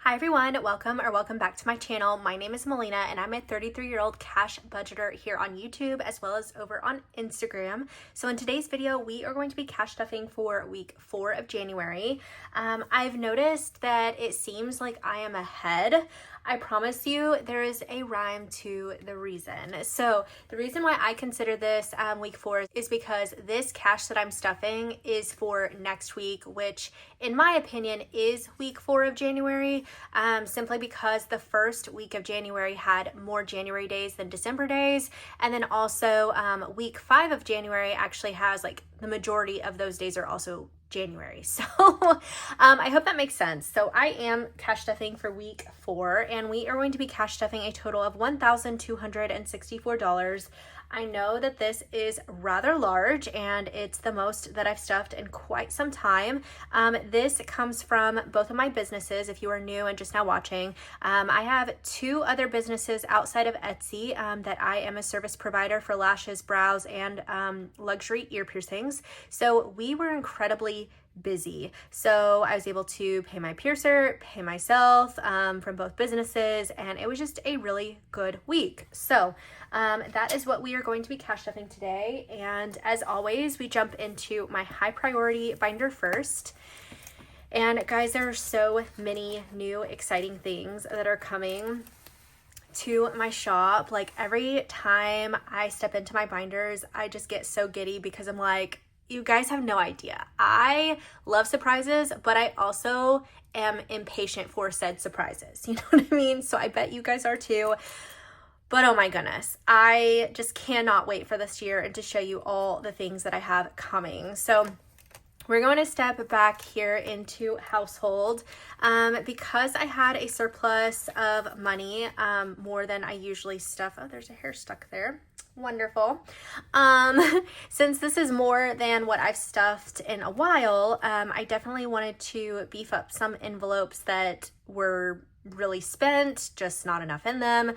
Hi everyone, welcome back to my channel. My name is Melina and I'm a 33-year-old cash budgeter here on YouTube as well as over on Instagram. So in today's video, we are going to be cash stuffing for week 4 of January. I've noticed that it seems like I am ahead. I promise you there is a rhyme to the reason. So the reason why I consider this week 4 is because this cash that I'm stuffing is for next week, which in my opinion is week 4 of January, simply because the first week of January had more January days than December days. And then also week 5 of January actually has like the majority of those days are also January. So I hope that makes sense. So I am cash stuffing for week 4 and we are going to be cash stuffing a total of $1,264. I know that this is rather large and it's the most that I've stuffed in quite some time. This comes from both of my businesses. If you are new and just now watching, I have 2 other businesses outside of Etsy that I am a service provider for lashes, brows, and luxury ear piercings. So we were incredibly busy. So I was able to pay my piercer, pay myself from both businesses, and it was just a really good week. So that is what we are going to be cash stuffing today. And as always, we jump into my high priority binder first. And guys, there are so many new exciting things that are coming to my shop. Like every time I step into my binders, I just get so giddy because I'm like, you guys have no idea. I love surprises, but I also am impatient for said surprises. You know what I mean? So I bet you guys are too. But oh my goodness, I just cannot wait for this year and to show you all the things that I have coming. So we're going to step back here into household because I had a surplus of money, more than I usually stuff. Oh, there's a hair stuck there. Wonderful. Since this is more than what I've stuffed in a while, I definitely wanted to beef up some envelopes that were really spent, just not enough in them.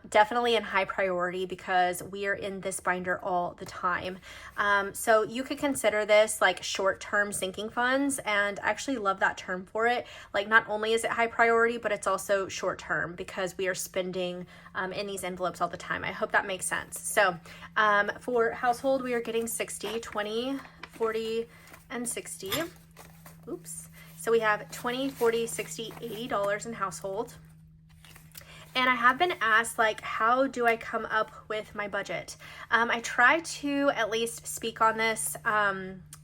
Definitely in high priority because we are in this binder all the time. So you could consider this like short-term sinking funds, and I actually love that term for it. Like not only is it high priority, but it's also short-term because we are spending in these envelopes all the time. I hope that makes sense. So for household, we are getting 60, 20, 40, and 60. Oops. So we have $20, $40, $60, $80 in household. And I have been asked, like, how do I come up with my budget? I try to at least speak on this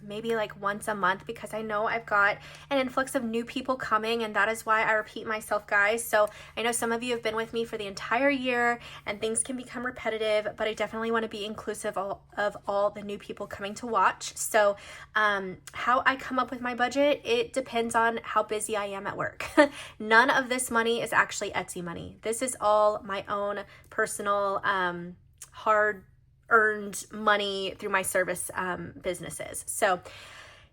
maybe like once a month because I know I've got an influx of new people coming, and that is why I repeat myself, guys. So I know some of you have been with me for the entire year and things can become repetitive, but I definitely want to be inclusive of all the new people coming to watch. So how I come up with my budget, it depends on how busy I am at work. None of this money is actually Etsy money. This is all my own personal hard-earned money through my service businesses. So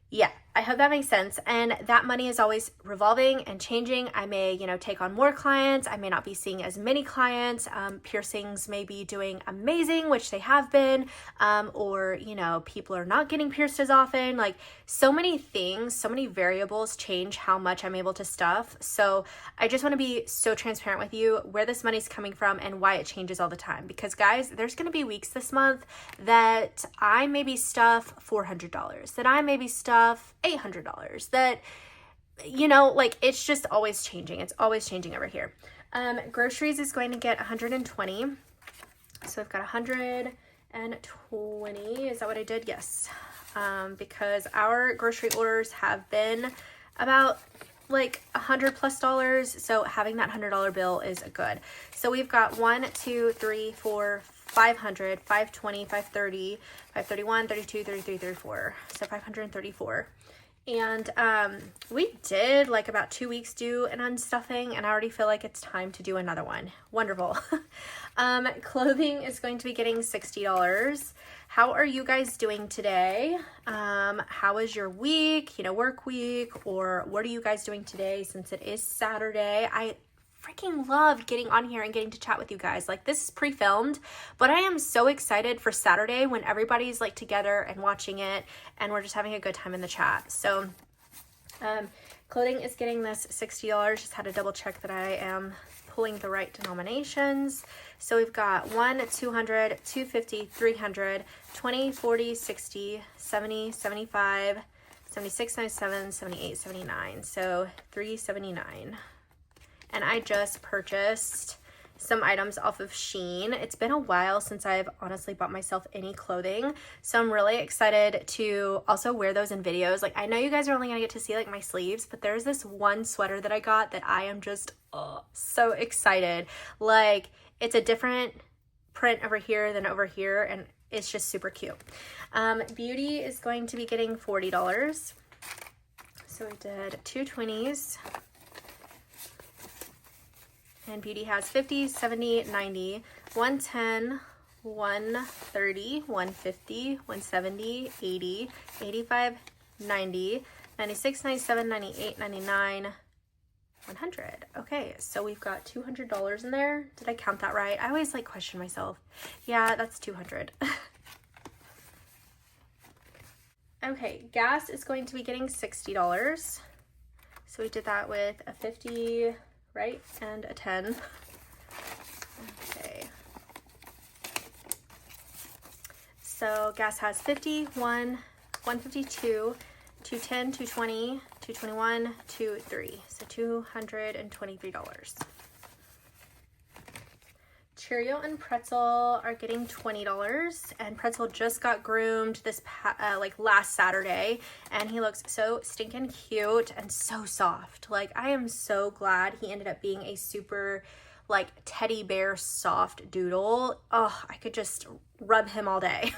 yeah, I hope that makes sense. And that money is always revolving and changing. I may, take on more clients. I may not be seeing as many clients. Piercings may be doing amazing, which they have been. Or, people are not getting pierced as often. Like so many things, so many variables change how much I'm able to stuff. So I just want to be so transparent with you where this money's coming from and why it changes all the time. Because guys, there's going to be weeks this month that I maybe stuff $400, that I maybe stuff $800, that it's just always changing. It's always changing over here. Groceries is going to get 120. So I've got 120. Is that what I did? Yes. Because our grocery orders have been about like $100+. So having that $100 bill is good. So we've got 1, 2, 3, 4, 500, 520, 530, 531, 32, 33, 34. So 534. And we did like about 2 weeks do an unstuffing, and I already feel like it's time to do another one. Wonderful. Clothing is going to be getting $60. How are you guys doing today? How is your week, work week, or what are you guys doing today since it is Saturday? I freaking love getting on here and getting to chat with you guys. Like this is pre-filmed, but I am so excited for Saturday when everybody's like together and watching it and we're just having a good time in the chat. So Clothing is getting this $60. Just had to double check that I am pulling the right denominations. So we've got 1, 200, 250, 300, 20, 40, 60, 70, 75, 76, 97, 78, 79. So $379. And I just purchased some items off of Shein. It's been a while since I've honestly bought myself any clothing, so I'm really excited to also wear those in videos. Like, I know you guys are only gonna get to see like my sleeves, but there's this one sweater that I got that I am just so excited. Like, it's a different print over here than over here, and it's just super cute. Beauty is going to be getting $40. So we did 2 20s. And Beauty has 50, 70, 90, 110, 130, 150, 170, 80, 85, 90, 96, 97, 98, 99, 100. Okay, so we've got $200 in there. Did I count that right? I always like question myself. Yeah, that's 200. Okay, gas is going to be getting $60. So we did that with a 50, right? And a 10. Okay. So gas has 50, 1, 152, 210, 220, 221, 23. So $223. Cheerio and Pretzel are getting $20, and Pretzel just got groomed this like last Saturday, and he looks so stinking cute and so soft. Like, I am so glad he ended up being a super like teddy bear soft doodle. Oh, I could just rub him all day.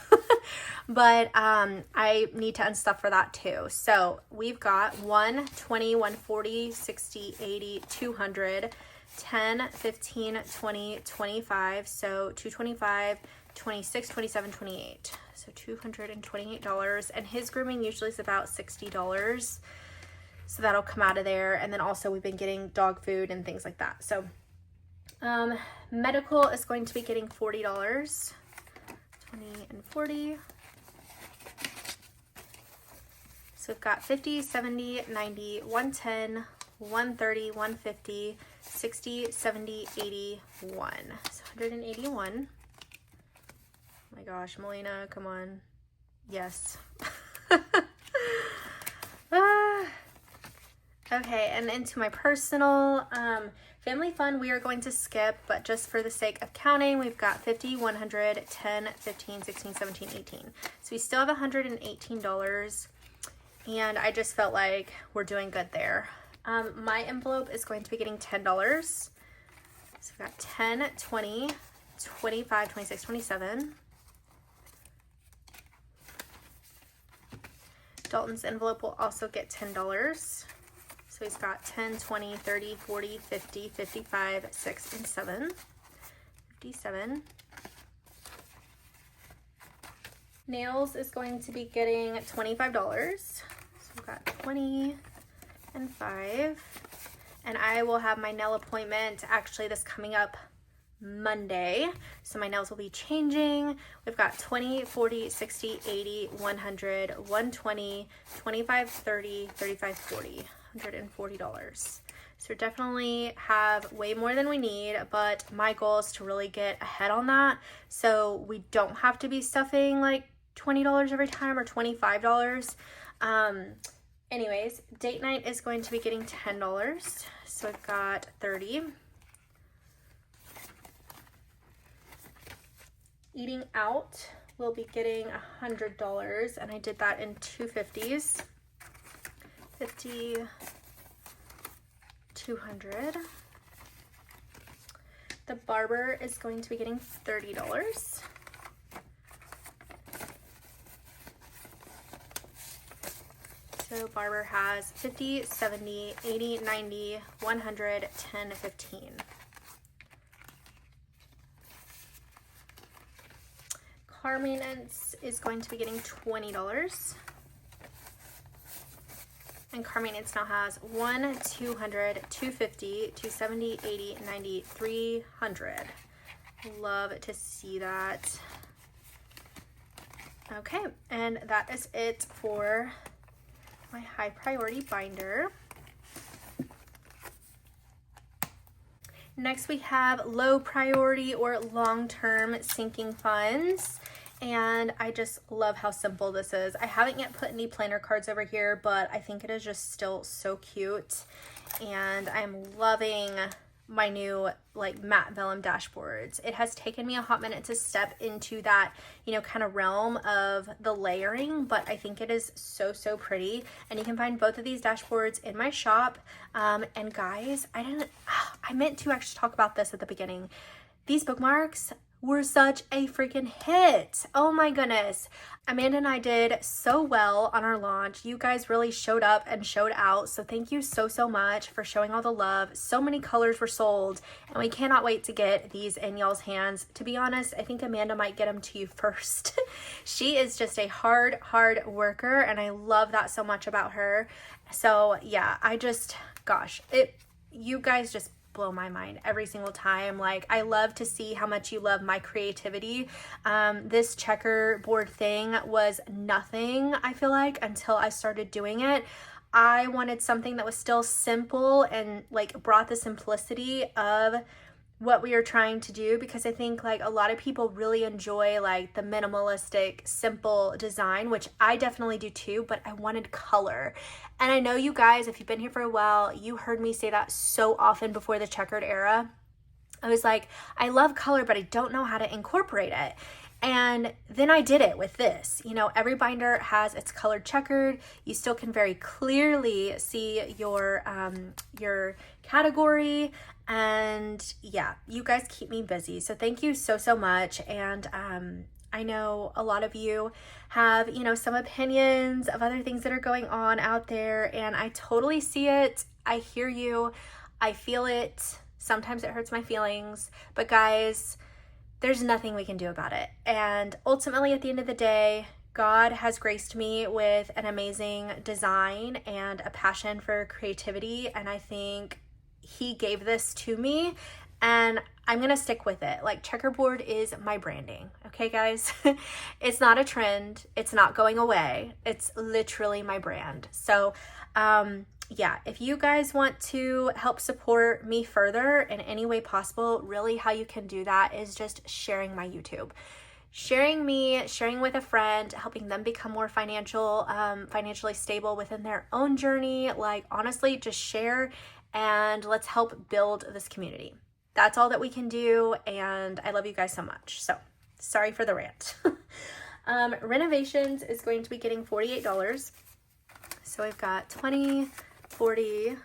But I need to unstuff for that too. So we've got 1, 20, 140, 60, 80, 200, 10, 15, 20, 25, so $225, 26, 27, 28. So $228, and his grooming usually is about $60. So that'll come out of there. And then also we've been getting dog food and things like that. So medical is going to be getting $40, 20 and 40. So we've got 50, 70, 90, 110, 130, 150, 60, 70, 81. So 181. Oh my gosh, Melina, come on. Yes. Okay, and into my personal family fun, we are going to skip, but just for the sake of counting, we've got 50, 100, 10, 15, 16, 17, 18. So we still have $118, and I just felt like we're doing good there. My envelope is going to be getting $10. So we've got 10, 20, 25, 26, 27. Dalton's envelope will also get $10. So he's got 10, 20, 30, 40, 50, 55, 6, and 7. 57. Nails is going to be getting $25. So we've got 20 and 5. And I will have my nail appointment actually this coming up Monday. So my nails will be changing. We've got 20, 40, 60, 80, 100, 120, 25, 30, 35, 40. $140. So definitely have way more than we need, but my goal is to really get ahead on that, so we don't have to be stuffing like $20 every time or $25. Anyways, date night is going to be getting $10. So I've got 30. Eating out will be getting $100, and I did that in 250s. 50, 200. The barber is going to be getting $30. So barber has 50, 70, 80, 90, 100, 10, 15. Car maintenance is going to be getting $20. And car maintenance now has 1, 200, 250, 270, 80, 90, 300. Love to see that. Okay, and that is it for my high priority binder. Next we have low priority or long-term sinking funds. And I just love how simple this is. I haven't yet put any planner cards over here, but I think it is just still so cute. And I'm loving my new like matte vellum dashboards. It has taken me a hot minute to step into that, you know, kind of realm of the layering, but I think it is so, so pretty. And you can find both of these dashboards in my shop. And guys, I meant to actually talk about this at the beginning. These bookmarks were such a freaking hit. Oh my goodness. Amanda and I did so well on our launch. You guys really showed up and showed out. So thank you so, so much for showing all the love. So many colors were sold and we cannot wait to get these in y'all's hands. To be honest, I think Amanda might get them to you first. She is just a hard worker and I love that so much about her. So yeah, you guys just blow my mind every single time. Like, I love to see how much you love my creativity. This checkerboard thing was nothing, I feel like, until I started doing it. I wanted something that was still simple and like brought the simplicity of what we are trying to do, because I think like a lot of people really enjoy like the minimalistic, simple design, which I definitely do too, but I wanted color. And I know you guys, if you've been here for a while, you heard me say that so often before the checkered era. I was like, I love color, but I don't know how to incorporate it. And then I did it with this. You know, every binder has its colored checkered. You still can very clearly see your category. And yeah, you guys keep me busy. So thank you so, so much. And I know a lot of you have, you know, some opinions of other things that are going on out there. And I totally see it. I hear you. I feel it. Sometimes it hurts my feelings. But guys, there's nothing we can do about it. And ultimately, at the end of the day, God has graced me with an amazing design and a passion for creativity. And I think He gave this to me and I'm going to stick with it. Like, checkerboard is my branding. Okay, guys? It's not a trend. It's not going away. It's literally my brand. So, yeah, if you guys want to help support me further in any way possible, really how you can do that is just sharing my YouTube. Sharing with a friend, helping them become more financially stable within their own journey. Like, honestly, just share and let's help build this community. That's all that we can do, and I love you guys so much. So, sorry for the rant. Renovations is going to be getting $48. So we've got 20, 40,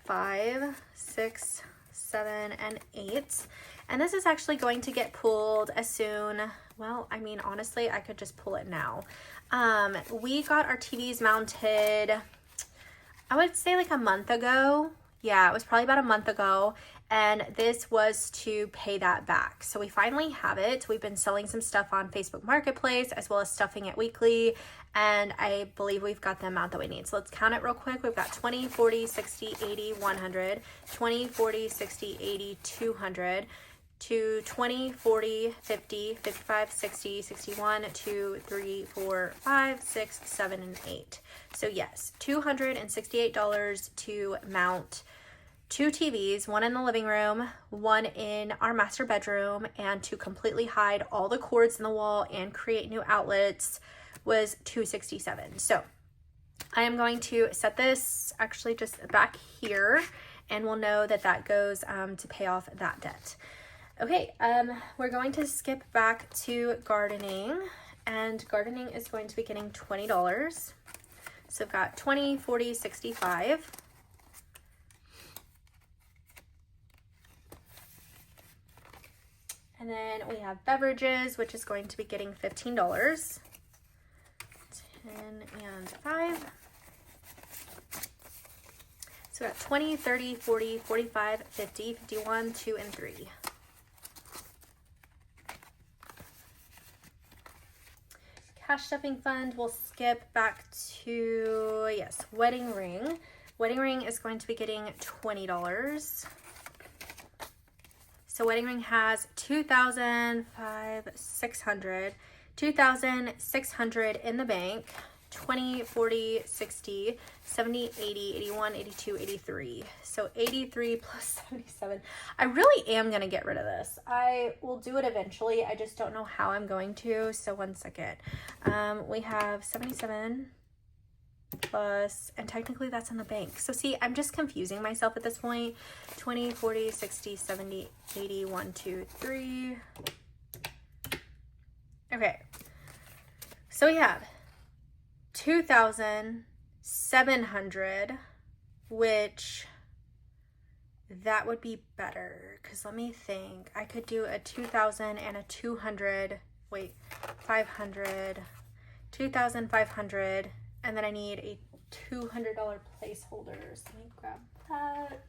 5, 6, 7, and 8. And this is actually going to get pulled as soon, well, I mean, honestly, I could just pull it now. We got our TVs mounted, I would say like a month ago. Yeah, it was probably about a month ago. And this was to pay that back. So we finally have it. We've been selling some stuff on Facebook Marketplace as well as stuffing it weekly. And I believe we've got the amount that we need. So let's count it real quick. We've got 20, 40, 60, 80, 100, 20, 40, 60, 80, 200, to 20, 40, 50, 55, 60, 61, 2, 3, 4, 5, 6, 7, and 8. So yes, $268 to mount 2 TVs, one in the living room, one in our master bedroom, and to completely hide all the cords in the wall and create new outlets was $267. So I am going to set this actually just back here, and we'll know that that goes to pay off that debt. Okay, we're going to skip back to gardening, and gardening is going to be getting $20. So I've got 20, 40, 65. And then we have beverages, which is going to be getting $15. 10 and 5. So we got 20, 30, 40, 45, 50, 51, 2, and 3. Cash stuffing fund, we'll skip back to, yes, wedding ring. Wedding ring is going to be getting $20. So wedding ring has $2,600 in the bank, 20, 40, 60, 70, 80, 81, 82, 83. So 83 plus 77. I really am going to get rid of this. I will do it eventually. I just don't know how I'm going to. So one second. We have 77 plus, and technically that's in the bank. So see, I'm just confusing myself at this point. 20, 40, 60, 70, 80, 1, 2, 3. Okay. So we have 2,700, which that would be better. Cause let me think, I could do a 2,000 and a 200, wait, 500, 2,500. And then I need a $200 placeholder. So let me grab that.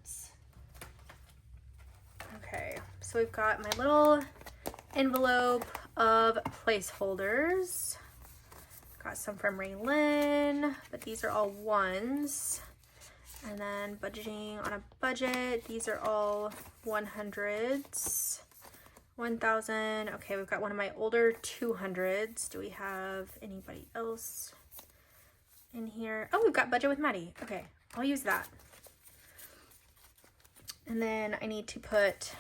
Okay, so we've got my little envelope of placeholders. Got some from Raylin, but these are all ones. And then budgeting on a budget. These are all 100s. 1,000. Okay, we've got one of my older 200s. Do we have anybody else in here? Oh, we've got budget with Maddie. Okay, I'll use that. And then I need to put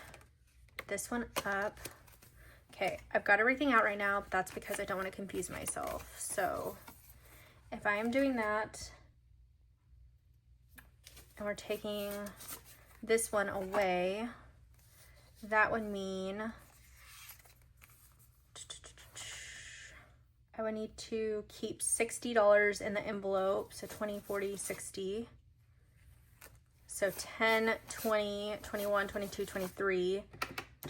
this one up. Okay, I've got everything out right now, but that's because I don't want to confuse myself. So if I am doing that and we're taking this one away, that would mean I would need to keep $60 in the envelope. So 20, 40, 60. So 10, 20, 21, 22, 23.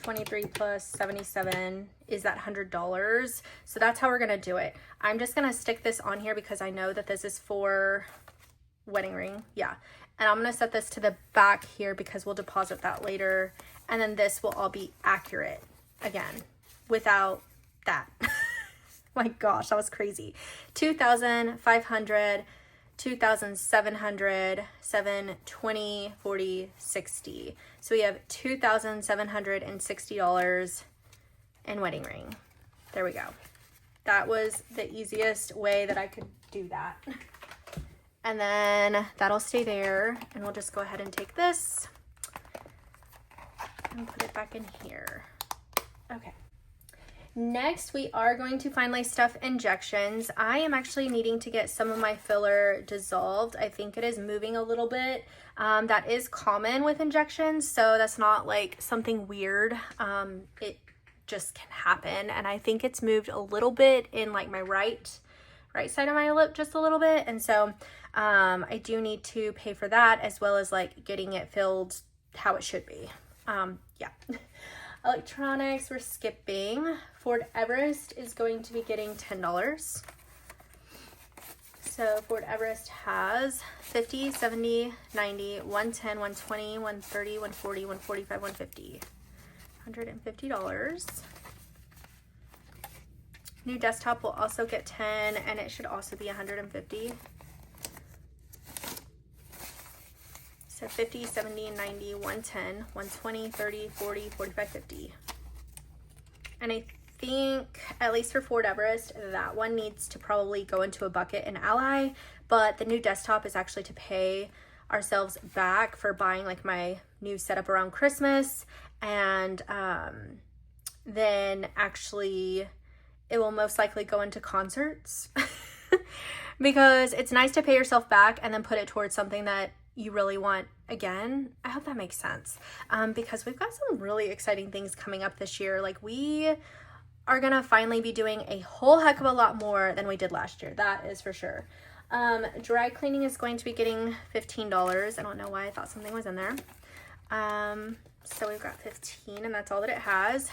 23 plus 77 is that $100. So that's how we're gonna do it. I'm just gonna stick this on here because I know that this is for wedding ring. Yeah. And I'm gonna set this to the back here because we'll deposit that later. And then this will all be accurate again without that. My gosh, that was crazy. 2,500, 2,700, 7, 20, 40, 60. So we have $2,760 in wedding ring. There we go. That was the easiest way that I could do that. And then that'll stay there. And we'll just go ahead and take this and put it back in here. Okay. Next, we are going to finally stuff injections. I am actually needing to get some of my filler dissolved. I think it is moving a little bit. That is common with injections, so that's not like something weird. It just can happen, and I think it's moved a little bit in like my right side of my lip just a little bit, and so I do need to pay for that as well as like getting it filled how it should be. Yeah. Electronics, we're skipping. Ford Everest is going to be getting $10. So Ford Everest has 50, 70, 90, 110, 120, 130, 140, 145, 150. $150. New desktop will also get 10, and it should also be 150. So 50, 70, 90, 110, 120, 30, 40, 45, 50. And I think, at least for Ford Everest, that one needs to probably go into a bucket in Ally, but the new desktop is actually to pay ourselves back for buying like my new setup around Christmas, and then actually it will most likely go into concerts because it's nice to pay yourself back and then put it towards something that you really want again. I hope that makes sense, because we've got some really exciting things coming up this year. Like, we are gonna finally be doing a whole heck of a lot more than we did last year, that is for sure. Dry cleaning is going to be getting $15. I don't know why I thought something was in there. So we've got 15, and that's all that it has.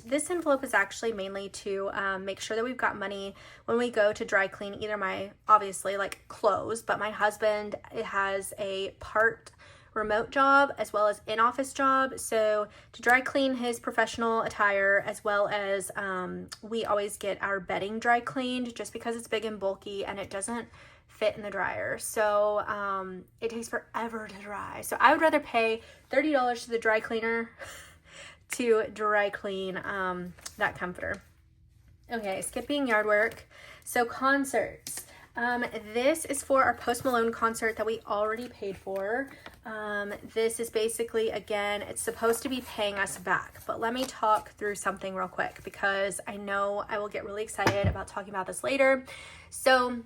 This envelope is actually mainly to make sure that we've got money when we go to dry clean either my, obviously, like clothes, but my husband has a part remote job as well as in-office job. So to dry clean his professional attire, as well as we always get our bedding dry cleaned just because it's big and bulky and it doesn't fit in the dryer. So it takes forever to dry. So I would rather pay $30 to the dry cleaner to dry clean that comforter. Okay, skipping yard work. So concerts. This is for our Post Malone concert that we already paid for. This is basically, again, it's supposed to be paying us back, but let me talk through something real quick because I know I will get really excited about talking about this later. So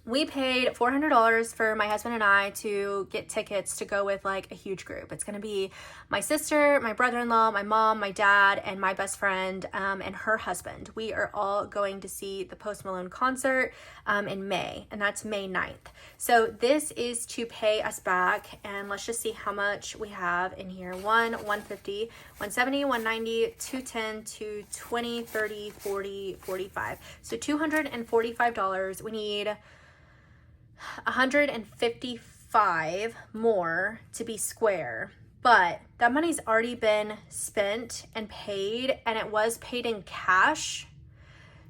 we paid $400 for my husband and I to get tickets to go with like a huge group. It's going to be my sister, my brother-in-law, my mom, my dad, and my best friend, and her husband. We are all going to see the Post Malone concert in May, and that's May 9th. So this is to pay us back, and let's just see how much we have in here. 150, 170, 190, 210, 220, 30, 40, 45. So $245. We need 155 more to be square, but that money's already been spent and paid, and it was paid in cash.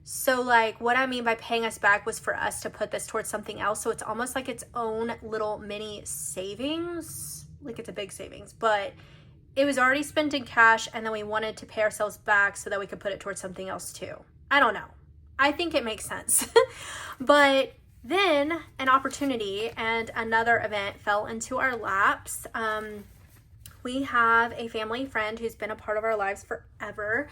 So like what I mean by paying us back was for us to put this towards something else. So it's almost like its own little mini savings. Like it's a big savings, but it was already spent in cash, and then we wanted to pay ourselves back so that we could put it towards something else too. I don't know. I think it makes sense. But then an opportunity and another event fell into our laps. We have a family friend who's been a part of our lives forever.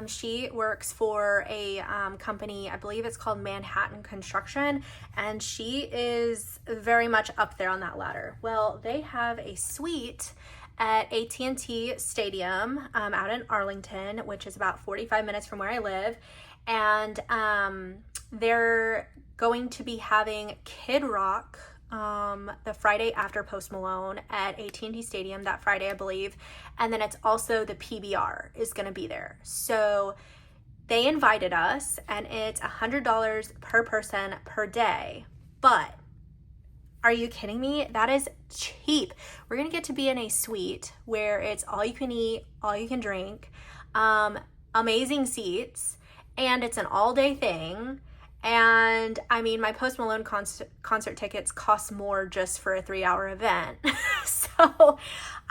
She works for a company, I believe it's called Manhattan Construction, and she is very much up there on that ladder. Well, they have a suite at AT&T Stadium out in Arlington, which is about 45 minutes from where I live, and they're going to be having Kid Rock the Friday after Post Malone at AT&T Stadium that Friday, I believe. And then it's also the PBR is going to be there. So they invited us, and it's $100 per person per day. But are you kidding me? That is cheap. We're going to get to be in a suite where it's all you can eat, all you can drink, amazing seats, and it's an all-day thing. And I mean, my Post Malone concert tickets cost more just for a 3-hour event. So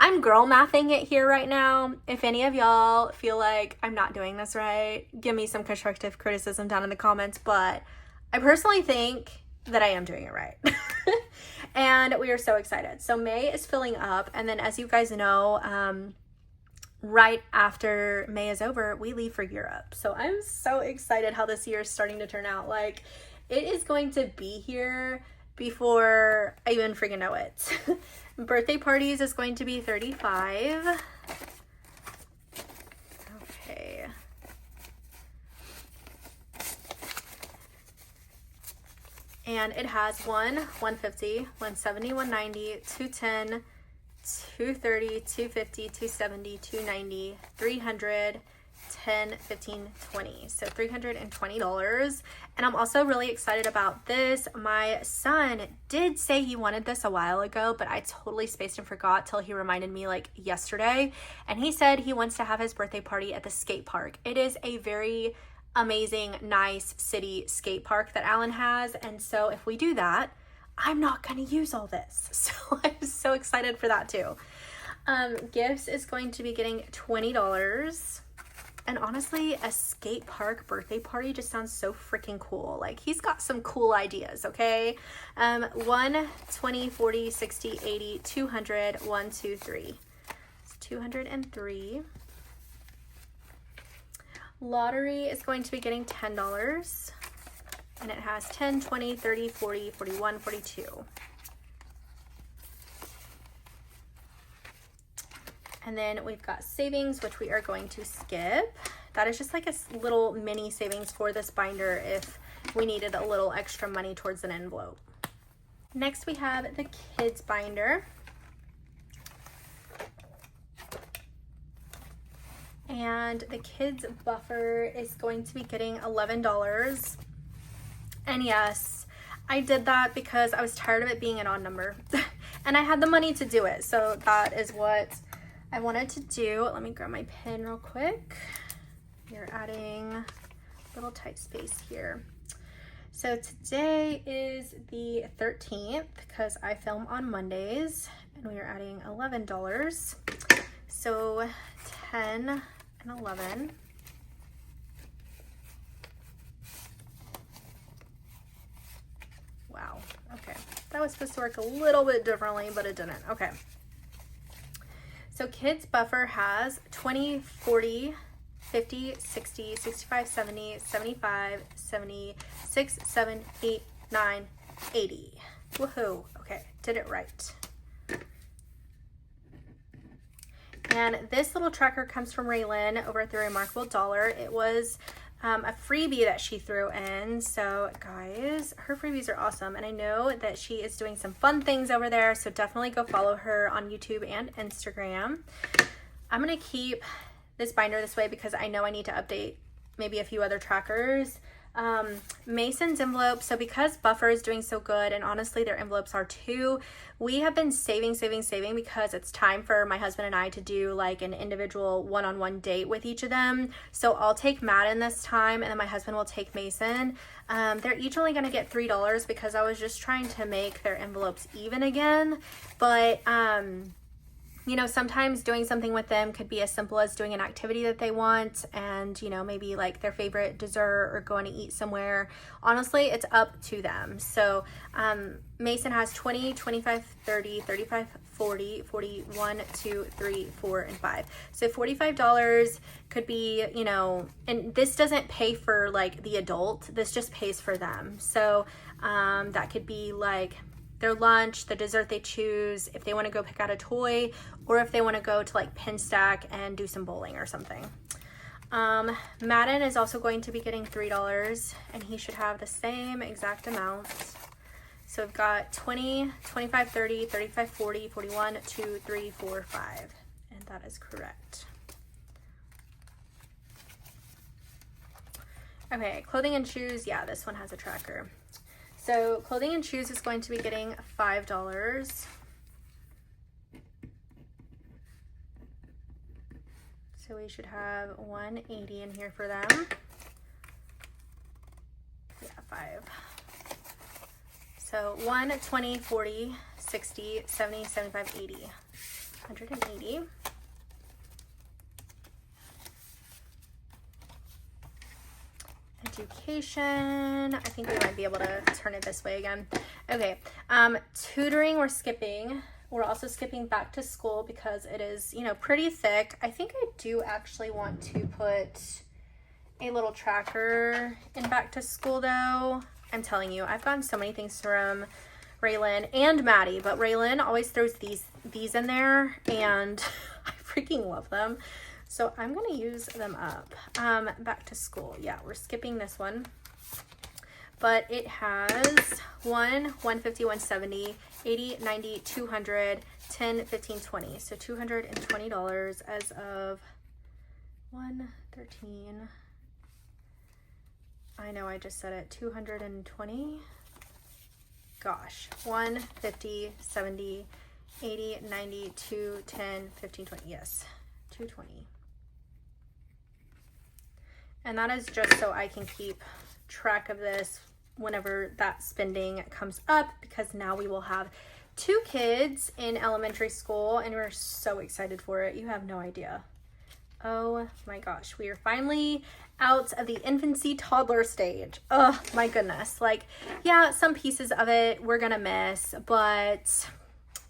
I'm girl mathing it here right now. If any of y'all feel like I'm not doing this right, give me some constructive criticism down in the comments. But I personally think that I am doing it right. And we are so excited. So May is filling up. And then as you guys know, right after May is over, we leave for Europe. So I'm so excited how this year is starting to turn out. Like, it is going to be here before I even freaking know it. Birthday parties is going to be 35. Okay. And it has 150, 170, 190, 210, 230, 250, 270, 290, 300, 10, 15, 20. So $320. And I'm also really excited about this. My son did say he wanted this a while ago, but I totally spaced and forgot till he reminded me like yesterday. And he said he wants to have his birthday party at the skate park. It is a very amazing, nice city skate park that Alan has. And so if we do that, I'm not going to use all this. So I'm so excited for that too. Gifts is going to be getting $20. And honestly, a skate park birthday party just sounds so freaking cool. Like, he's got some cool ideas, okay? 1, 20, 40, 60, 80, 200, 1, 2, 3. It's 203. Lottery is going to be getting $10. And it has 10, 20, 30, 40, 41, 42. And then we've got savings, which we are going to skip. That is just like a little mini savings for this binder if we needed a little extra money towards an envelope. Next, we have the kids binder. And the kids buffer is going to be getting $11. And yes, I did that because I was tired of it being an odd number. And I had the money to do it. So that is what I wanted to do. Let me grab my pen real quick. You're adding a little tight space here. So today is the 13th because I film on Mondays, and we are adding $11. So 10 and 11. That was supposed to work a little bit differently, but it didn't. Okay. So kids buffer has 20, 40, 50, 60, 65, 70, 75, 76, 7, 8, 9, 80. Woohoo. Okay, did it right. And this little tracker comes from Raylan over at The Remarkable Dollar. It was a freebie that she threw in. So guys, her freebies are awesome. And I know that she is doing some fun things over there. So definitely go follow her on YouTube and Instagram. I'm going to keep this binder this way because I know I need to update maybe a few other trackers. Mason's envelope. So because Buffer is doing so good, and honestly their envelopes are too, we have been saving because it's time for my husband and I to do like an individual one-on-one date with each of them. So I'll take Madden this time, and then my husband will take Mason. They're each only going to get $3 because I was just trying to make their envelopes even again. But you know, sometimes doing something with them could be as simple as doing an activity that they want, and, you know, maybe like their favorite dessert or going to eat somewhere. Honestly, it's up to them. So Mason has 20, 25, 30, 35, 40, 41, 2, 3, 4, and 5. So $45 could be, you know, and this doesn't pay for like the adult. This just pays for them. So that could be like their lunch, the dessert they choose, if they want to go pick out a toy, or if they want to go to like Pin Stack and do some bowling or something. Madden is also going to be getting $3, and he should have the same exact amount. So we've got 20, 25, 30, 35, 40, 41, 2, 3, 4, 5. And that is correct. Okay, clothing and shoes. Yeah, this one has a tracker. So clothing and shoes is going to be getting $5. So we should have 180 in here for them. Yeah, 5. So 1, 20, 40, 60, 70, 75, 80. 180. Education. I think we might be able to turn it this way again. Okay. Tutoring we're skipping. We're also skipping back to school because it is, you know, pretty thick. I think I do actually want to put a little tracker in back to school though. I'm telling you, I've gotten so many things from Raylan and Maddie, but Raylan always throws these in there, and I freaking love them. So I'm going to use them up. Back to school. Yeah, we're skipping this one. But it has 150, 170, 80, 90, 200, 10, 15, 20. So $220 as of 113. I know I just said it. 220. Gosh. 150, 70, 80, 90, 210, 15, 20. Yes. 220. And that is just so I can keep track of this whenever that spending comes up, because now we will have 2 kids in elementary school, and we're so excited for it. You have no idea. Oh my gosh, we are finally out of the infancy toddler stage. Oh my goodness. Like, yeah, some pieces of it we're gonna miss, but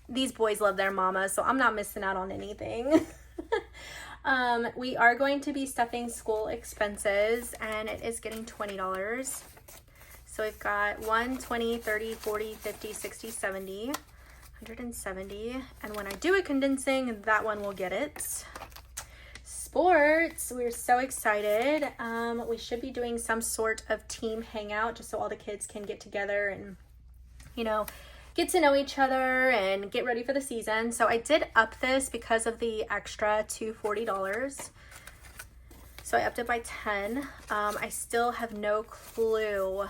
these boys love their mama, so I'm not missing out on anything. We are going to be stuffing school expenses, and it is getting $20. So we've got 1, 20, 30, 40, 50, 60, 70, 170. And when I do a condensing, that one will get it. Sports, we're so excited. We should be doing some sort of team hangout just so all the kids can get together and, you know, get to know each other and get ready for the season. So I did up this because of the extra to $40. So I upped it by 10. I still have no clue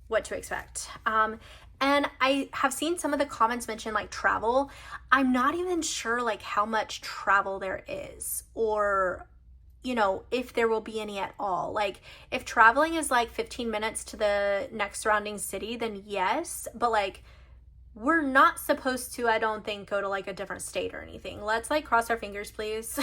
what to expect. And I have seen some of the comments mention like travel. I'm not even sure like how much travel there is, or, you know, if there will be any at all. Like if traveling is like 15 minutes to the next surrounding city, then yes, but like we're not supposed to, I don't think, go to like a different state or anything. Let's like cross our fingers, please.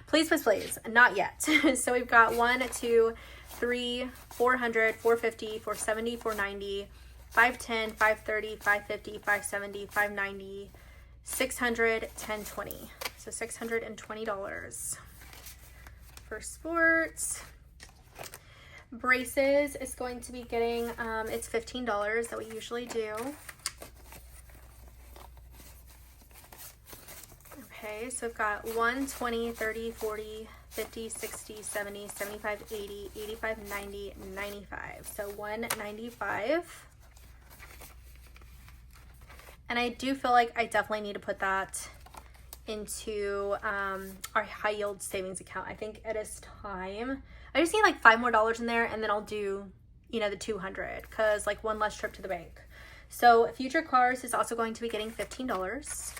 Please, please, please. Not yet. So we've got 1, 2, 3, 400, 450, 470, 490, 510, 530, 550, 570, 590, 600, 1020. So $620 for sports. Braces is going to be getting, it's $15 that we usually do. Okay, so we've got 1, 20, 30, 40, 50, 60, 70, 75, 80, 85, 90, 95. So $195. And I do feel like I definitely need to put that into our high yield savings account. I think it is time. I just need like $5 more in there, and then I'll do, you know, the 200, because like one less trip to the bank. So Future Cars is also going to be getting $15.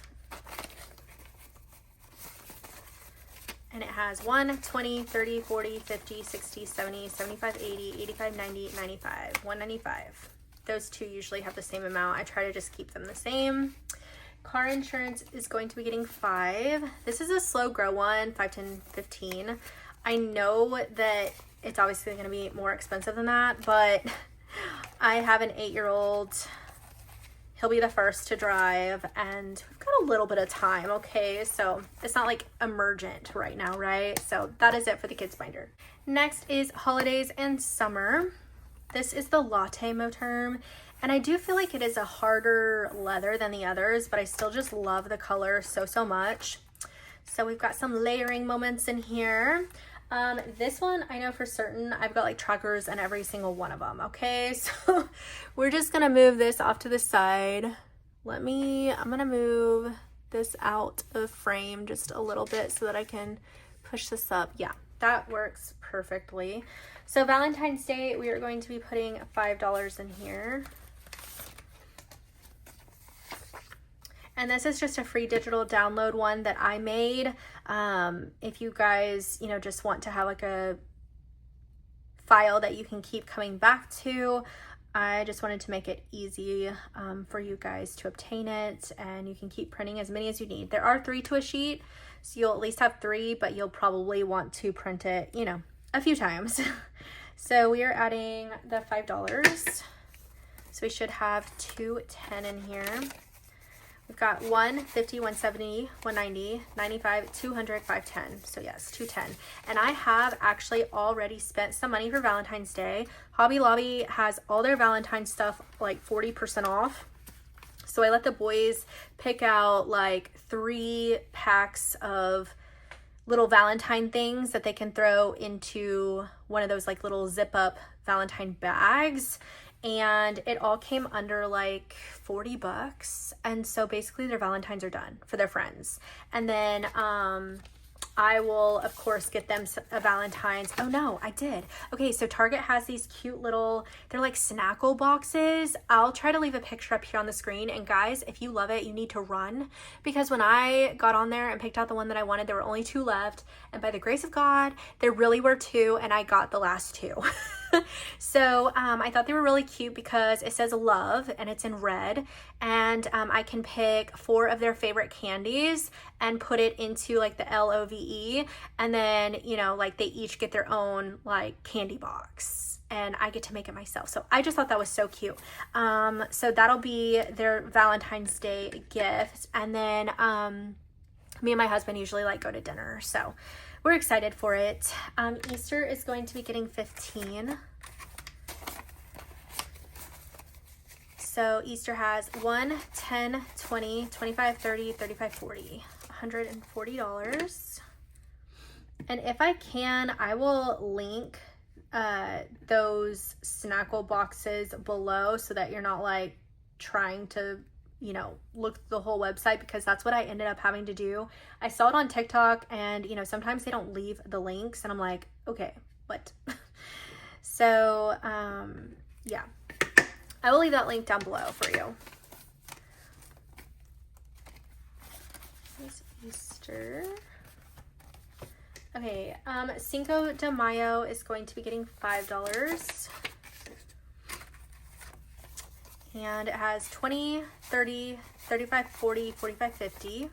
And it has 1, 20, 30, 40, 50, 60, 70, 75, 80, 85, 90, 95, 195. Those two usually have the same amount. I try to just keep them the same. Car insurance is going to be getting $5. This is a slow grow one, 5, 10, 15. I know that it's obviously going to be more expensive than that, but I have an 8-year-old. He'll be the first to drive, and we've got a little bit of time, okay? So it's not like emergent right now, right? So that is it for the kids binder. Next is holidays and summer. This is the Latte Moterm, and I do feel like it is a harder leather than the others, but I still just love the color so much. So we've got some layering moments in here. This one, I know for certain, I've got like trackers in every single one of them, okay? So we're just gonna move this off to the side. I'm gonna move this out of frame just a little bit so that I can push this up. Yeah, that works perfectly. So Valentine's Day, we are going to be putting $5 in here. And this is just a free digital download one that I made. If you guys, you know, just want to have like a file that you can keep coming back to, I just wanted to make it easy for you guys to obtain it, and you can keep printing as many as you need. There are 3 to a sheet, so you'll at least have 3, but you'll probably want to print it, you know, a few times. So we are adding the $5. So we should have 210 in here. We've got 150, 170, 190, 95, 200, 510. So yes, 210. And I have actually already spent some money for Valentine's Day. Hobby Lobby has all their Valentine's stuff like 40% off. So I let the boys pick out like 3 packs of little Valentine things that they can throw into one of those like little zip up Valentine bags. And it all came under like $40. And so basically their Valentines are done for their friends. And then I will of course get them a Valentine's. Oh no, I did. Okay, so Target has these cute little, they're like snackle boxes. I'll try to leave a picture up here on the screen. And guys, if you love it, you need to run, because when I got on there and picked out the one that I wanted, there were only 2 left. And by the grace of God, there really were 2, and I got the last 2. So I thought they were really cute because it says love and it's in red, and I can pick 4 of their favorite candies and put it into like the LOVE, and then, you know, like they each get their own like candy box, and I get to make it myself. So I just thought that was so cute. So that'll be their Valentine's Day gift. And then me and my husband usually like go to dinner, so we're excited for it. Easter is going to be getting 15. So Easter has 1, 10, 20, 25, 30, 35, 40, $140. And if I can, I will link those snackle boxes below so that you're not like trying to, you know, look the whole website, because that's what I ended up having to do. I saw it on TikTok, and you know, sometimes they don't leave the links, and I'm like, okay, what? So yeah, I will leave that link down below for you. This Easter. Okay, Cinco de Mayo is going to be getting $5. And it has 20, 30, 35, 40, 45, 50.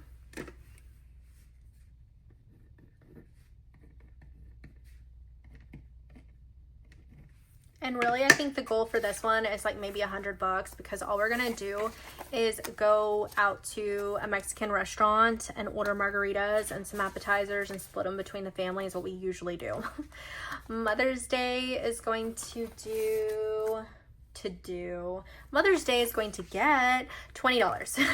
And really, I think the goal for this one is like maybe $100 because all we're gonna do is go out to a Mexican restaurant and order margaritas and some appetizers and split them between the family is what we usually do. Mother's Day is going to Mother's Day is going to get $20.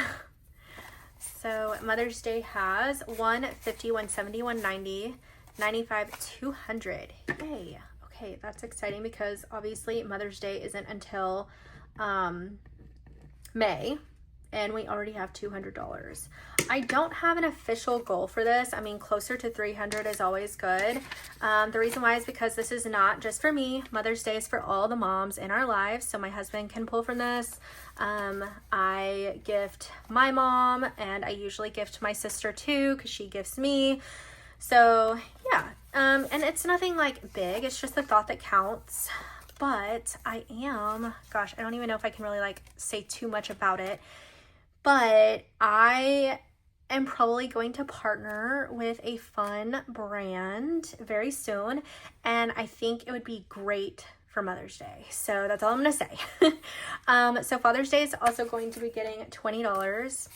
So Mother's Day has $150, $170, $190, $95, $200. Yay. Okay, that's exciting because obviously Mother's Day isn't until May, and we already have $200. I don't have an official goal for this. I mean, closer to 300 is always good. The reason why is because this is not just for me. Mother's Day is for all the moms in our lives, so my husband can pull from this. I gift my mom, and I usually gift my sister too because she gifts me. So yeah, and it's nothing like big. It's just the thought that counts. But I don't even know if I can really like say too much about it. But I am probably going to partner with a fun brand very soon. And I think it would be great for Mother's Day. So that's all I'm going to say. So Father's Day is also going to be getting $20.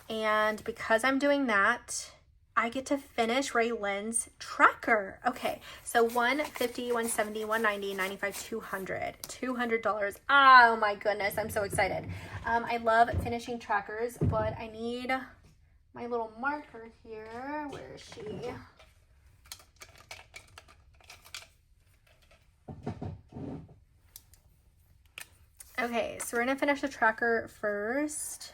And because I'm doing that, I get to finish Ray Lynn's tracker. Okay, so $150, $170, $190, $95, $200. $200. Oh my goodness, I'm so excited. I love finishing trackers, but I need my little marker here. Where is she? Okay, so we're gonna finish the tracker first.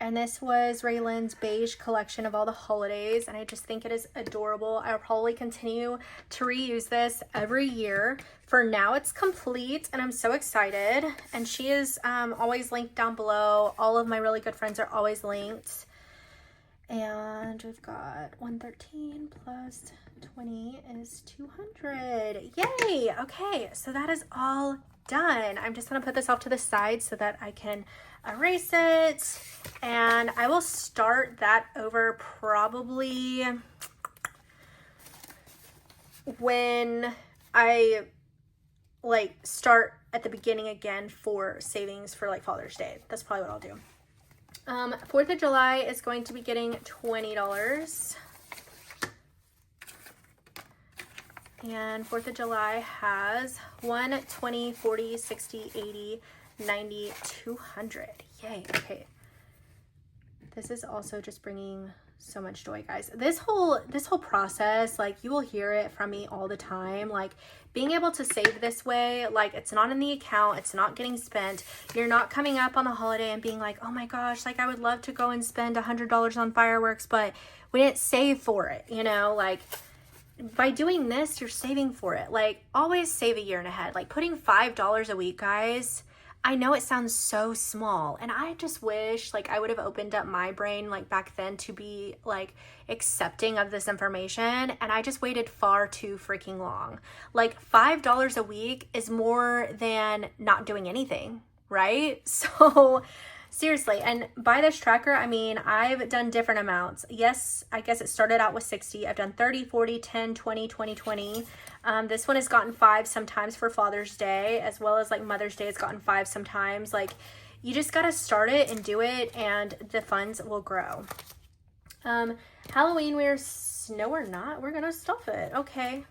And this was Ray Lynn's beige collection of all the holidays. And I just think it is adorable. I'll probably continue to reuse this every year. For now, it's complete and I'm so excited. And she is always linked down below. All of my really good friends are always linked. And we've got 113 plus 20 is 200. Yay! Okay, so that is all done. I'm just gonna put this off to the side so that I can erase it, and I will start that over probably when I like start at the beginning again for savings for like Father's Day. That's probably what I'll do. 4th of July is going to be getting $20. And 4th of July has 1, 20, 40, 60, 80, 90, 200. Yay. Okay. This is also just bringing so much joy, guys. This whole process, like, you will hear it from me all the time. Like, being able to save this way, like, it's not in the account, it's not getting spent. You're not coming up on the holiday and being like, oh my gosh, like, I would love to go and spend $100 on fireworks, but we didn't save for it, you know? Like, by doing this, you're saving for it. Like, always save a year and ahead. Like, putting $5 a week, guys, I know it sounds so small, and I just wish like I would have opened up my brain like back then to be like accepting of this information, and I just waited far too freaking long. Like, $5 a week is more than not doing anything, right? So seriously, and by this tracker, I mean, I've done different amounts. Yes, I guess it started out with 60. I've done 30, 40, 10, 20, 20, 20. This one has gotten 5 sometimes for Father's Day, as well as like Mother's Day has gotten 5 sometimes. Like, you just got to start it and do it, and the funds will grow. Halloween, we're snow or not, we're going to stuff it. Okay.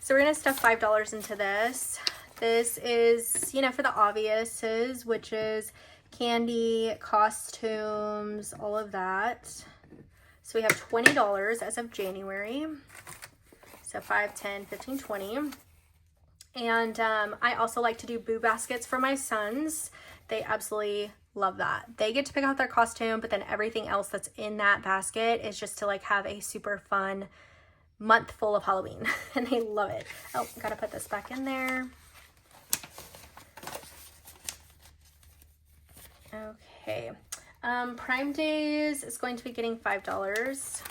So we're going to stuff $5 into this. This is, you know, for the obviouses, which is candy, costumes, all of that. So we have $20 as of January. So 5, 10, 15, 20. And I also like to do boo baskets for my sons. They absolutely love that. They get to pick out their costume, but then everything else that's in that basket is just to like have a super fun month full of Halloween. And they love it. Oh, gotta put this back in there. Okay, Prime Days is going to be getting $5.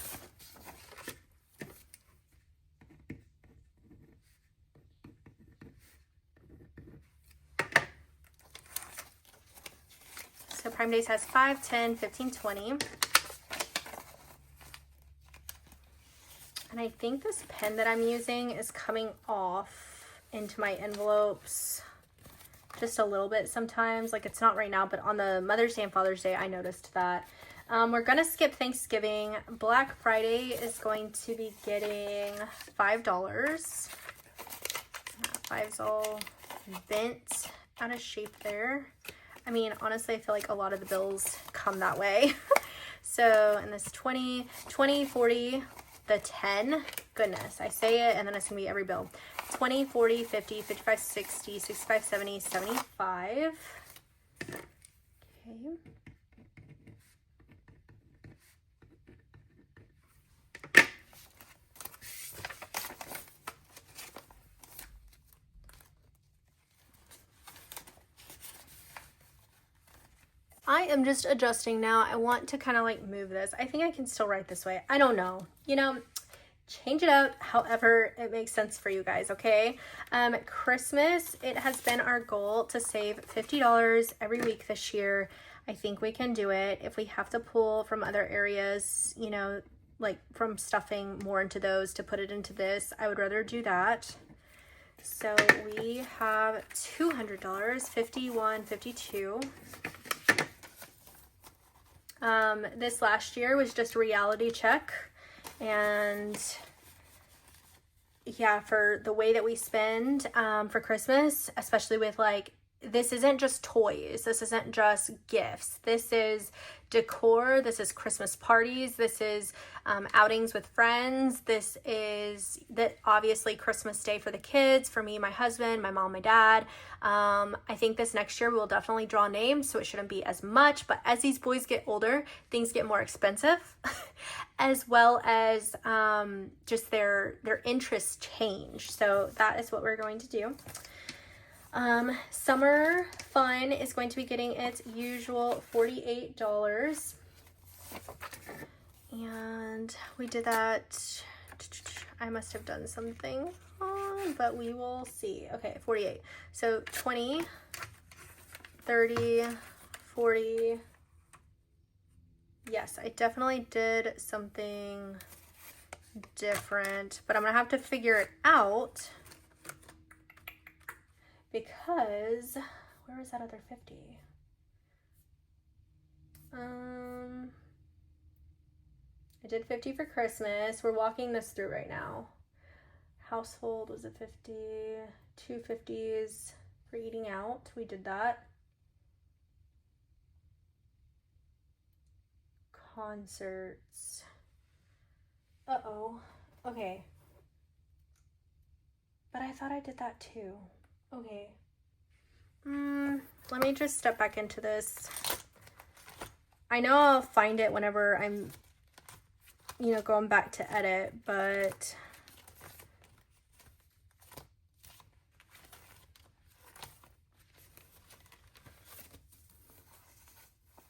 So Prime Days has 5, 10, 15, 20. And I think this pen that I'm using is coming off into my envelopes just a little bit sometimes. Like, it's not right now, but on the Mother's Day and Father's Day, I noticed that. We're gonna skip Thanksgiving. Black Friday is going to be getting $5. Five's all bent out of shape there. I mean, honestly, I feel like a lot of the bills come that way. So, and this 20, 20, 40, the 10, goodness, I say it and then it's gonna be every bill. 20, 40, 50, 55, 60, 65, 70, 75. Okay. I am just adjusting now. I want to kind of like move this. I think I can still write this way. I don't know. You know, change it out however it makes sense for you guys, okay? Christmas, it has been our goal to save $50 every week this year. I think we can do it. If we have to pull from other areas, you know, like from stuffing more into those to put it into this, I would rather do that. So we have $200, 51, 52. This last year was just a reality check, and yeah, for the way that we spend for Christmas, especially with like, this isn't just toys, this isn't just gifts, this is decor, this is Christmas parties, this is outings with friends, this is obviously Christmas Day for the kids, for me, my husband, my mom, my dad. I think this next year we'll definitely draw names, so it shouldn't be as much, but as these boys get older, things get more expensive as well as just their interests change. So that is what we're going to do. Summer fun is going to be getting its usual $48. And we did that. I must have done something wrong, but we will see. Okay, 48. So 20, 30, 40. Yes, I definitely did something different, but I'm gonna have to figure it out. Because, where was that other 50? I did 50 for Christmas. We're walking this through right now. Household was a 50, 2 50s for eating out. We did that. Concerts. Uh-oh. Okay. But I thought I did that too. Okay. Let me just step back into this. I know I'll find it whenever I'm, you know, going back to edit, but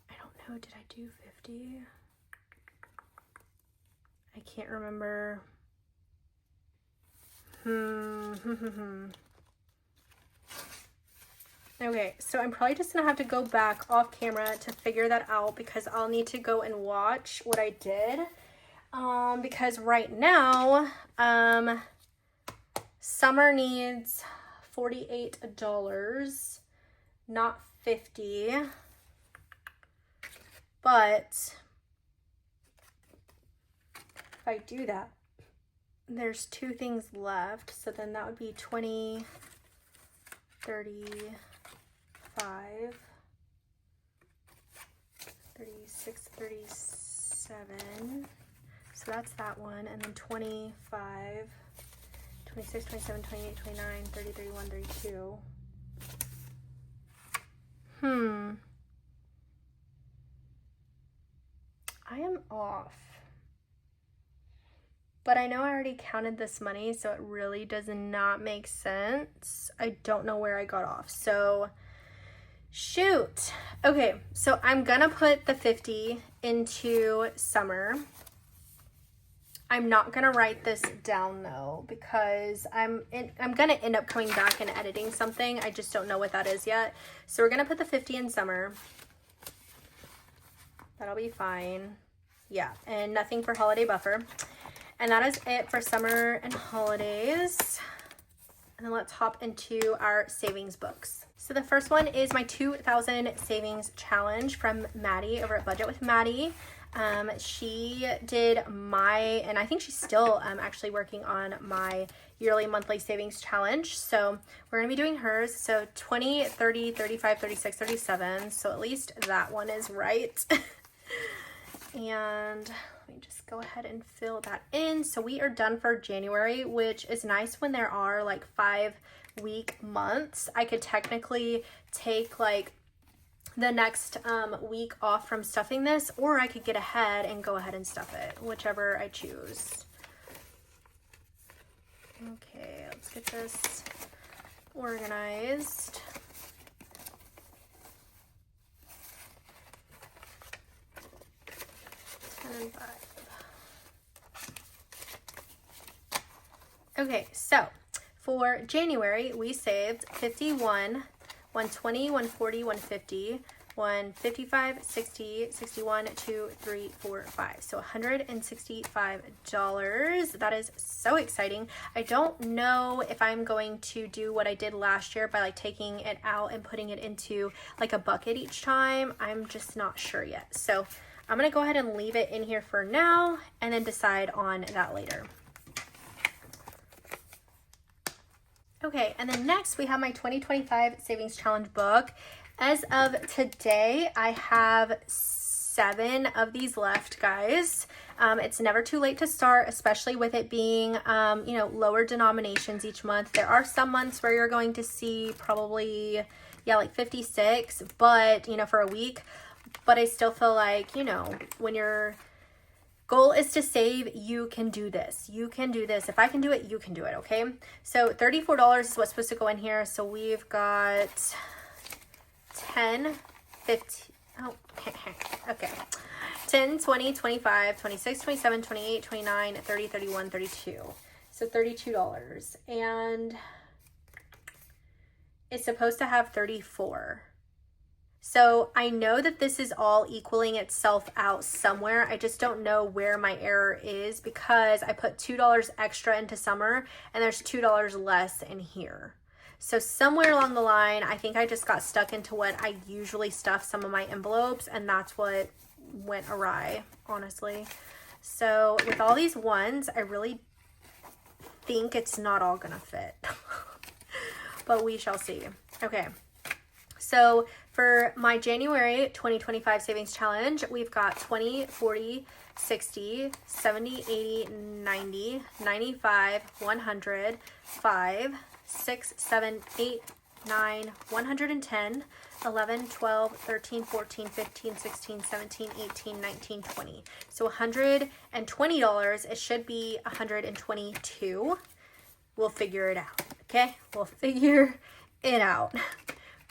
I don't know. Did I do 50? I can't remember. Okay, so I'm probably just gonna have to go back off camera to figure that out, because I'll need to go and watch what I did. Because right now, Summer needs $48, not 50. But if I do that, there's 2 things left, so then that would be 20, 35, 36, 37. So that's that one. And then 25, 26, 27, 28, 29, 30, 31, 32. I am off. But I know I already counted this money, so it really does not make sense. I don't know where I got off. So, shoot. Okay, so I'm gonna put the 50 into Summer. I'm not gonna write this down though, because I'm gonna end up coming back and editing something. I just don't know what that is yet. So we're gonna put the 50 in Summer. That'll be fine. Yeah, and nothing for holiday buffer. And that is it for summer and holidays. And then let's hop into our savings books. So the first one is my 2000 savings challenge from Maddie over at Budget with Maddie. She did and I think she's still actually working on my yearly monthly savings challenge. So we're gonna be doing hers. So 20, 30, 35, 36, 37. So at least that one is right. And let me just go ahead and fill that in. So we are done for January, which is nice when there are like 5-week months. I could technically take like the next week off from stuffing this, or I could get ahead and go ahead and stuff it, whichever I choose. Okay, let's get this organized. Okay, so for January, we saved 51, 120, 140, 150, 155, 60, 61, 2, 3, 4, 5. So $165. That is so exciting. I don't know if I'm going to do what I did last year by like taking it out and putting it into like a bucket each time. I'm just not sure yet. So I'm going to go ahead and leave it in here for now and then decide on that later. Okay, and then next we have my 2025 Savings Challenge book. As of today, I have 7 of these left, guys. It's never too late to start, especially with it being, lower denominations each month. There are some months where you're going to see probably, like 56, but, for a week. But I still feel like, when your goal is to save, you can do this. You can do this. If I can do it, you can do it, okay? So $34 is what's supposed to go in here. So we've got 10, 15, okay. 10, 20, 25, 26, 27, 28, 29, 30, 31, 32. So $32. And it's supposed to have 34. So I know that this is all equaling itself out somewhere. I just don't know where my error is because I put $2 extra into summer and there's $2 less in here. So somewhere along the line, I think I just got stuck into what I usually stuff some of my envelopes, and that's what went awry, honestly. So with all these ones, I really think it's not all gonna fit, but we shall see. Okay. So for my January 2025 Savings Challenge, we've got 20, 40, 60, 70, 80, 90, 95, 100, 5, 6, 7, 8, 9, 110, 11, 12, 13, 14, 15, 16, 17, 18, 19, 20. So $120. It should be $122. We'll figure it out, okay? We'll figure it out.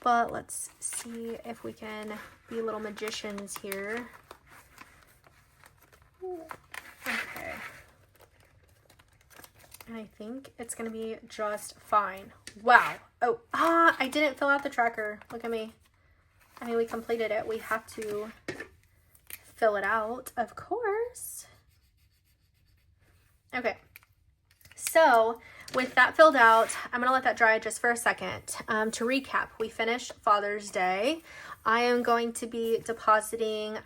But let's see if we can be little magicians here. Okay. And I think it's going to be just fine. Wow. Oh, I didn't fill out the tracker. Look at me. I mean, we completed it. We have to fill it out, of course. Okay. So with that filled out, I'm going to let that dry just for a second. To recap, we finished Father's Day. I am going to be depositing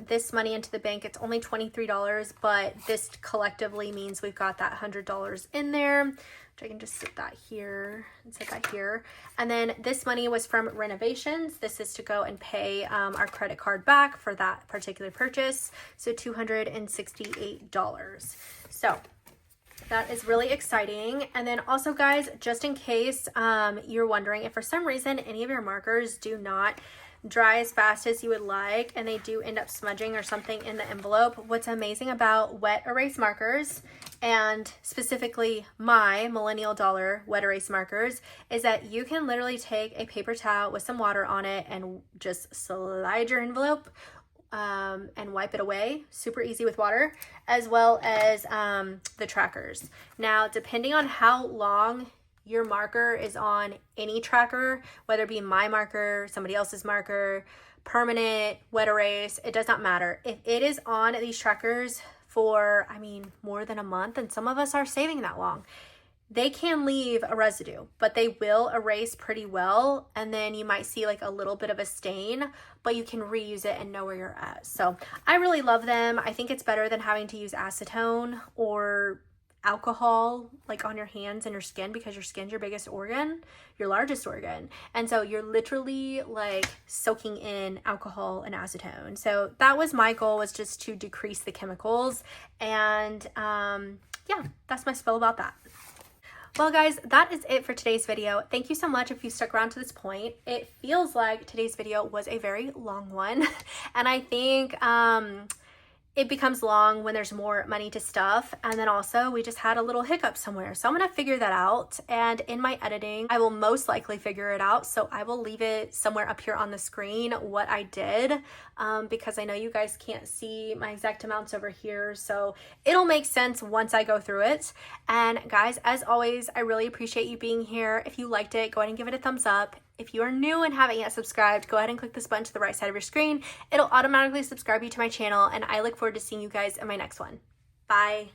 this money into the bank. It's only $23, but this collectively means we've got that $100 in there, which I can just sit that here and set that here. And then this money was from renovations. This is to go and pay our credit card back for that particular purchase. So $268. So that is really exciting. And then also, guys, just in case you're wondering if for some reason any of your markers do not dry as fast as you would like and they do end up smudging or something in the envelope, what's amazing about wet erase markers, and specifically my Millennial dollar wet erase markers, is that you can literally take a paper towel with some water on it and just slide your envelope and wipe it away. Super easy with water, as well as the trackers. Now, depending on how long your marker is on any tracker, whether it be my marker, somebody else's marker, permanent, wet erase, it does not matter. If it is on these trackers for, I mean, more than a month, and some of us are saving that long. They can leave a residue, but they will erase pretty well, and then you might see like a little bit of a stain, but you can reuse it and know where you're at. So I really love them. I think it's better than having to use acetone or alcohol like on your hands and your skin, because your skin's your biggest organ, your largest organ, and so you're literally like soaking in alcohol and acetone. So that was my goal, was just to decrease the chemicals. And yeah, that's my spill about that. Well guys, that is it for today's video. Thank you so much if you stuck around to this point. It feels like today's video was a very long one, and I think it becomes long when there's more money to stuff, and then also we just had a little hiccup somewhere. So I'm gonna figure that out, and in my editing I will most likely figure it out, so I will leave it somewhere up here on the screen what I did, because I know you guys can't see my exact amounts over here, so it'll make sense once I go through it. And guys, as always, I really appreciate you being here. If you liked it, go ahead and give it a thumbs up. If you are new and haven't yet subscribed, go ahead and click this button to the right side of your screen. It'll automatically subscribe you to my channel, and I look forward to seeing you guys in my next one. Bye.